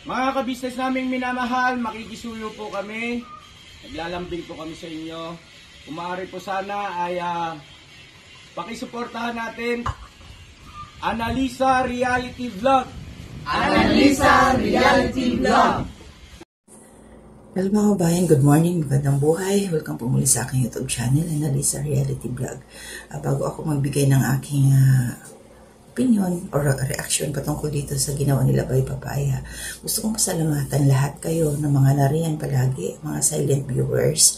Mga kabisnes naming minamahal, makikisuyo po kami. Naglalambing po kami sa inyo. Kung maaari po sana ay pakisuportahan natin Analisa Reality Vlog. Analisa Reality Vlog. Hello mga kabayan, good morning, magandang buhay. Welcome po muli sa aking YouTube channel, Analisa Reality Vlog. Bago ako magbigay ng aking opinion or reaction patungkol dito sa ginawa nila Bay Papaya, gusto kong pasalamatan lahat kayo ng mga nariyan palagi, mga silent viewers,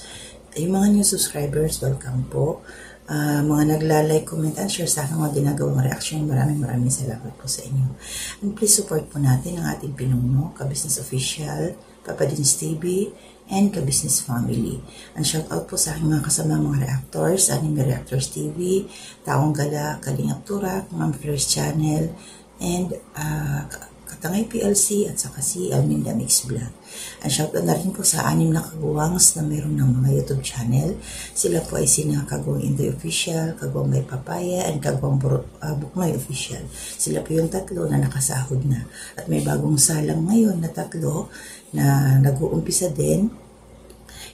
yung mga new subscribers, welcome po. Mga nagla-like, comment, and share sa aking mga ginagawang reaction, maraming salamat po sa inyo. And please support po natin ang ating pinuno, Ka-Business Official, Papa Dins TV, and Ka-Business Family. And shout out po sa aking mga kasama mga reactors, Anime Reactors TV, Taong Gala, Kalingap Turak, Ma'am Flores Channel, and Katangay PLC at saka si Alminda Mix Vlog. And shout out na rin po sa 6 na kaguwangs na mayroon ng mga YouTube channel. Sila po ay sina Kagawang Inday Official, Kagawang Bay Papaya, and Kagawang Buknoy Official. Sila po yung tatlo na nakasahod na. At may bagong salang ngayon na tatlo na nag-uumpisa din.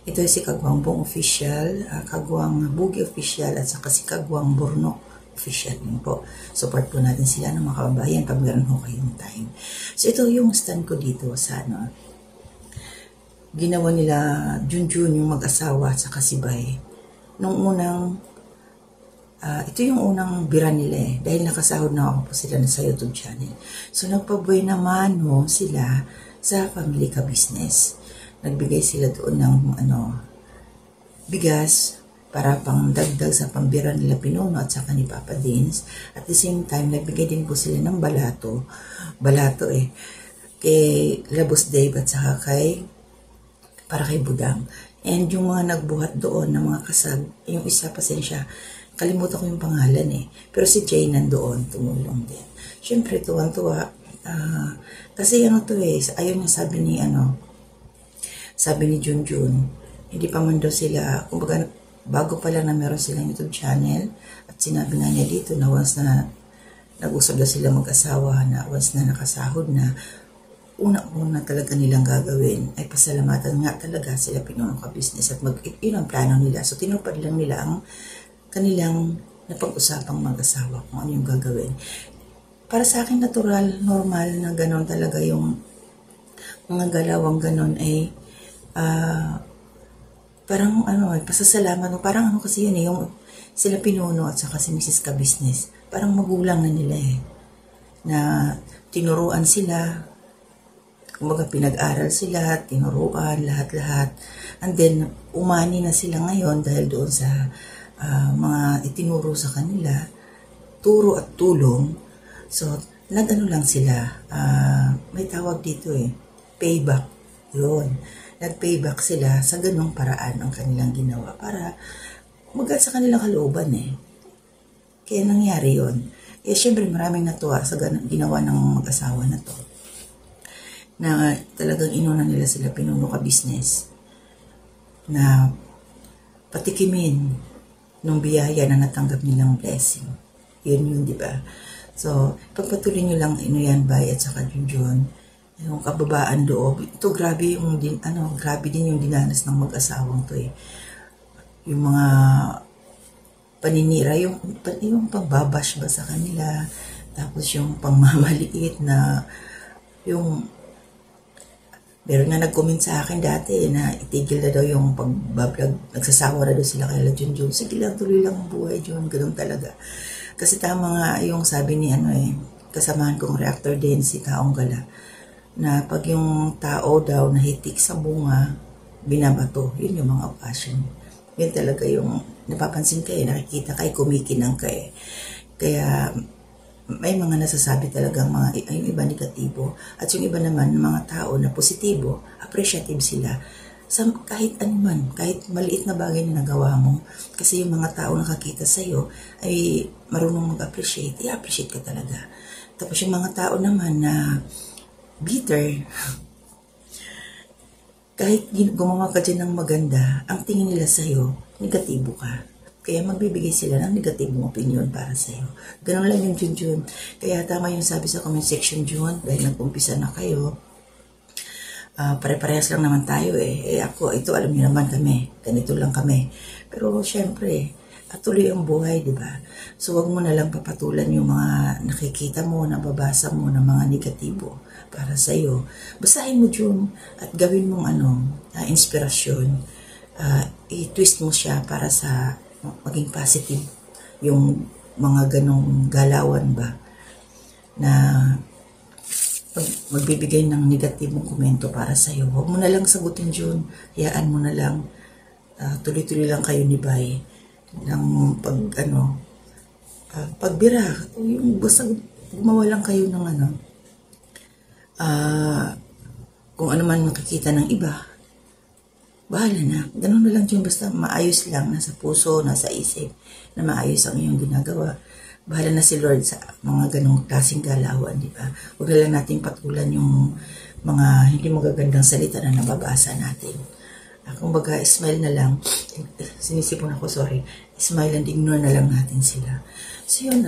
Ito ay si Kagawang Bong Official, Kagawang Bugi Official, at saka si Kagawang Bornok Official din po. Support po natin sila ng mga kababayan pag meron ho kayong time. So ito yung stand ko dito sa ginawa nila Junjun yung mag-asawa at saka si Bay. Nung unang ito yung unang bira nila dahil nakasahod na ako po sila sa YouTube channel. So nagpabuhay naman sila sa family ka-business. Nagbigay sila doon ng bigas para pang dagdag sa pambira nila Pinuno at saka ni Papa Dins. At the same time, nagbigay din po sila ng balato. Balato kay Labos Dave at saka para kay Budang. And yung mga nagbuhat doon ng mga kasag, yung isa pasensya, kalimutan ko yung pangalan Pero si Jay nandoon, tumulong din. Siyempre, tuwang-tuwa. Kasi ayaw niya sabi ni Junjun, hindi pa man daw sila, kumbaga, bago pa lang na meron silang YouTube channel, at sinabi nga niya dito na once na nag-usap na sila mag-asawa, na once na nakasahod na, una talaga nilang gagawin ay pasalamatan nga talaga sila Pinuno Ka-Business at yun ang plano nila. So tinupad lang nila ang kanilang napag-usapang mag-asawa kung ano yung gagawin. Para sa akin natural, normal na ganon talaga yung mga galawang ganon ay parang pasasalamat mo. Parang kasi yun yung sila Pinuno at saka si Mrs. Ka-Business. Parang magulang na nila na tinuruan sila, kumbaga pinag-aral sila, tinuruan, lahat-lahat. And then, umani na sila ngayon dahil doon sa mga itinuro sa kanila, turo at tulong. So, lang sila, may tawag dito payback. Yun. Nag-payback sila sa ganong paraan ang kanilang ginawa para magal sa kanilang kalooban Kaya nangyari yun. Siyempre maraming natuwa sa ginawa ng mag-asawa na to. Na talagang inuna nila sila Pinuno Ka-Business na patikimin nung biyaya na natanggap nilang blessing. Yun, di ba? So, pagpatuloy nyo lang yan, Bay at saka Junjun, yung kababaan loob. Ito grabe grabe din yung dinanas ng mag-asawang to Yung mga paninira, yung pagbabash ba sa kanila, tapos yung pangmamaliit na yung meron nga nag-comment sa akin dati na itigil na daw yung pagbablog, nagsasawa na daw sila kay Junjun. Sige lang, tuloy lang ang buhay, Jun, ganun talaga. Kasi tama nga yung sabi ni kasamahan kong reactor din, si Taong Gala, na pag yung tao daw nahitik sa bunga, binabato. Yun yung mga passion. Yun talaga yung napapansin nakikita kumikinang Kaya may mga nasasabi talagang yung iba negatibo at yung iba naman mga tao na positibo, appreciative sila sa kahit anuman, kahit maliit na bagay na nagawa mo. Kasi yung mga tao nakakita sa'yo ay marunong mag-appreciate, i-appreciate ka talaga. Tapos yung mga tao naman na bitter, kahit gumawa ka dyan ng maganda, ang tingin nila sa'yo, negatibo ka. Kaya magbibigay sila ng negatibong opinion para sa'yo. Ganun lang yung Junjun. Kaya tama yung sabi sa comment section, Jun, dahil nag-umpisa na kayo, Pare-parehas lang naman tayo eh. Ako, ito alam niyo naman kami, ganito lang kami. Pero syempre, tuloy ang buhay, di ba? So wag mo na lang papatulan yung mga nakikita mo, nababasa mo ng mga negatibo para sa iyo. Basahin mo yun at gawin mong inspirasyon. I-twist mo siya para sa maging positive yung mga ganong galawan ba na magbibigay ng negatibong komento para sa iyo. Huwag mo na lang sagutin yun. Hayaan mo na lang. Tuloy-tuloy lang kayo ni Bay ng pagbira. Yung basta gumawa lang kayo ng kung ano man makikita ng iba. Bahala na. Ganun na lang yun. Basta maayos lang. Nasa puso, nasa isip na maayos ang iyong ginagawa. Bahala na si Lord sa mga ganong klaseng galawan, di ba? Huwag na lang natin patulan yung mga hindi magagandang salita na nababasa natin. Kung baga, smile na lang. Sinisipon ako, sorry. Smile and ignore na lang natin sila. So yun,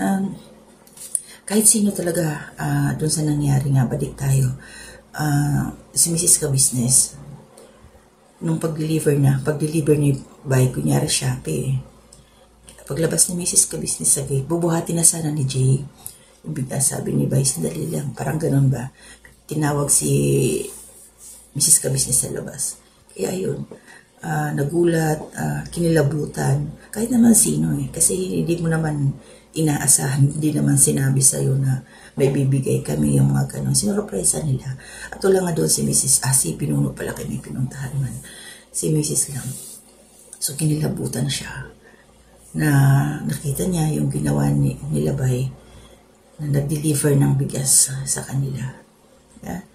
kahit sino talaga dun sa nangyari nga, balik tayo. Si Mrs. Ka-Business, nung pag-deliver ni Bay, kunyari Shopee, paglabas ni Mrs. Ka-Business sa gate, bubuhati na sana ni Jay. Yung bigla sabi ni Bay, sandali lang, parang ganun ba? Tinawag si Mrs. Ka-Business sa labas. Kaya yun, nagulat, kinilabutan, kahit naman sino kasi hindi mo naman inaasahan, hindi naman sinabi sa'yo na may bibigay kami yung mga ganun. Sinuropresa nila. At wala nga doon si Mrs. Si Pinuno pala kami pinuntahan man. Si Mrs. lang. So kinilabutan siya na nakita niya yung ginawa nila Bay na nag-deliver ng bigas sa kanila. Yeah?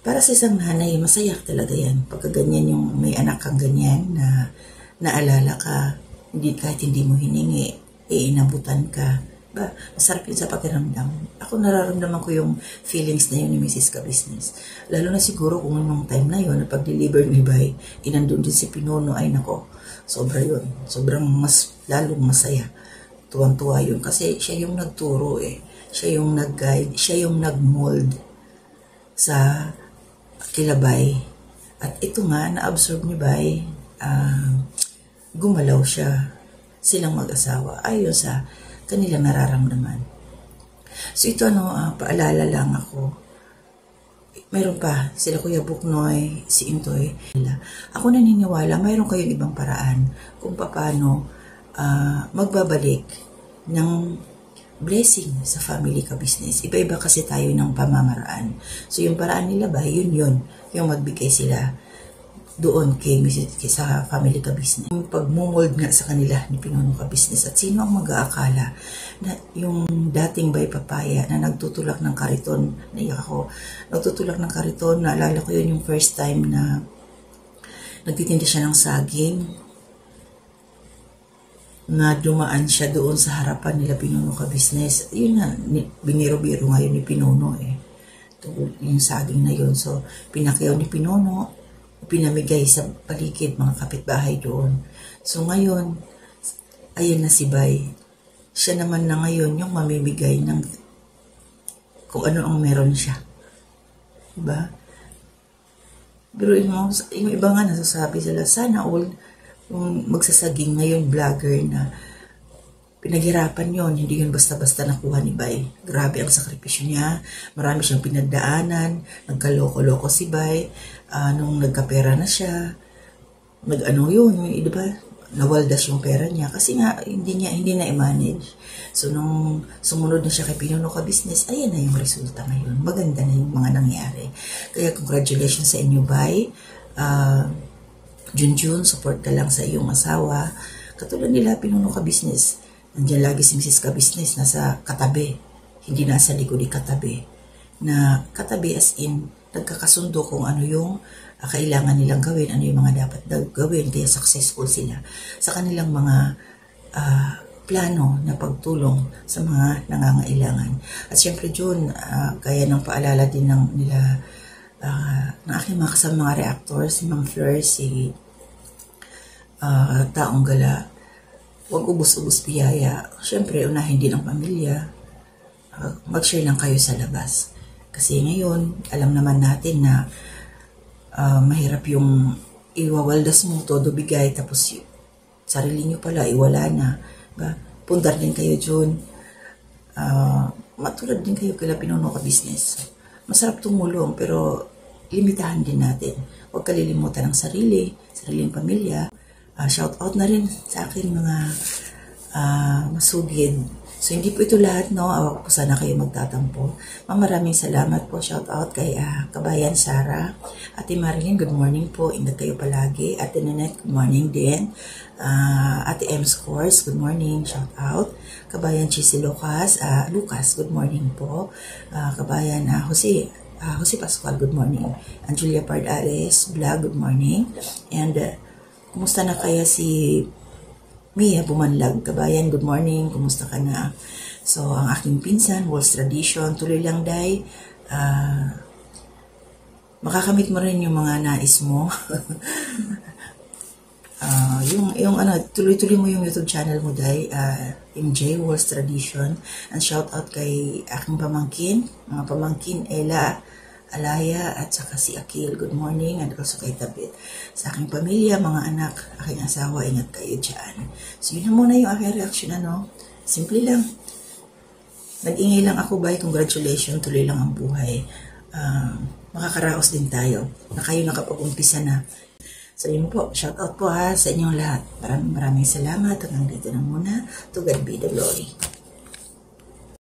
Para sa isang nanay, masaya talaga yan. Pagka ganyan yung may anak kang ganyan na naalala ka, kahit hindi mo hiningi, inabutan ka. Ba, masarap yun sa pakiramdam. Ako nararamdaman ko yung feelings na yun ni Mrs. Ka-Business. Lalo na siguro kung nung time na yun, na pag-deliver ni Bay, inandun din si Pinuno, ay nako, sobra yun. Sobrang lalong masaya. Tuwang-tuwa yun. Kasi siya yung nagturo Siya yung nag-guide. Siya yung nag-mold sa kilabay. At ito nga, na-absorb ni Bay, gumalaw siya. Silang mag-asawa. Ayon sa kanilang nararamdaman. So ito paalala lang ako. Mayroon pa, sila Kuya Buknoy, si Intoy. Ako naniniwala, mayroon kayong ibang paraan kung paano magbabalik ng blessing sa family ka-business. Iba-iba kasi tayo ng pamamaraan. So yung paraan nila ba, yun, yung magbigay sila doon sa family ka-business. Yung pagmumold nga sa kanila ni Pinuno Ka-Business at sino ang mag-aakala na yung dating Bay Papaya na nagtutulak ng kariton, naiyak ako, nagtutulak ng kariton, naalala ko yun yung first time na nagtitinda siya ng saging, na dumaan siya doon sa harapan nila Pinuno Ka-Business. Yun na, biniro-biro ngayon ni Pinuno yung saging na yun. So, pinakyaw ni Pinuno, pinamigay sa paligid, mga kapitbahay doon. So ngayon, ayan na si Bay. Siya naman na ngayon yung mamimigay ng kung ano ang meron siya. Diba? Pero yung iba nga nasasabi sila, sana all yung magsasaging ngayon vlogger na pinaghirapan yon, hindi yun basta-basta nakuha ni Bay. Grabe ang sakripisyo niya. Marami siyang pinagdaanan. Nagkaloko-loko si Bay. Nung nagkapera na siya, diba? Nawaldas yung pera niya. Kasi nga, hindi na i-manage. So, nung sumunod na siya kay Pinuno Ka-Business, ayan na yung resulta ngayon. Maganda na yung mga nangyari. Kaya, congratulations sa inyo, Bay. Junjun, support ka lang sa iyong asawa. Katulad nila, Pinuno Ka-Business. Nandiyan lagi si Mrs. Ka-Business, nasa katabi. Hindi nasa likod, katabi. Na katabi as in, nagkakasundo kung ano yung kailangan nilang gawin, ano yung mga dapat gawin, kaya successful sila sa kanilang mga plano na pagtulong sa mga nangangailangan. At syempre, June, kaya ng paalala din nila ng aking mga kasama mga reactors, si Ma'am Fleur, si Taong Gala, huwag ubus-ubus biyaya. Siyempre, unahin din ang pamilya. Mag-share lang kayo sa labas. Kasi ngayon, alam naman natin na mahirap yung iwawaldas mo, todo bigay, tapos sarili nyo pala, iwala na. Ba? Pundar din kayo dyan. Matulad din kayo kila Pinuno Ka Business. Masarap tumulong, pero limitahan din natin. Huwag kalilimutan ng sariling pamilya. Shout out na rin sa aking mga masugid. So, hindi po ito lahat, no? Awak po sana kayo magtatampo. Maraming salamat po. Shout out kay Kabayan Sara. Ate Marilyn, good morning po. Ingat kayo palagi. Ate Nanette, good morning din. Ate M. Scores, good morning. Shout out. Kabayan Chisi Lucas, good morning po. Kabayan Jose Pascual, good morning. And Julia Pardales, vlog, good morning. And kumusta na kaya si Mia Bumanlag? Kabayan, good morning. Kumusta ka na? So, ang aking pinsan, Walls Tradition, tuloy lang, Day. Makakamit mo rin yung mga nais mo. Tuloy-tuloy mo yung YouTube channel mo, Day. MJ, Walls Tradition. And shout out kay aking pamangkin, mga pamangkin, Ella, Alaya, at saka si Akil. Good morning. And also kay Tabit. Sa aking pamilya, mga anak, aking asawa, ingat kayo dyan. So, yun na muna yung aking reaction, ano? Simple lang. Nag-ingay lang ako, bye. Congratulations. Tuloy lang ang buhay. Makakaraos din tayo. Na kayo nakapag-umpisa na. So, yun po. Shout out po sa inyong lahat. Maraming salamat. Hanggang dito na muna. To God be the glory.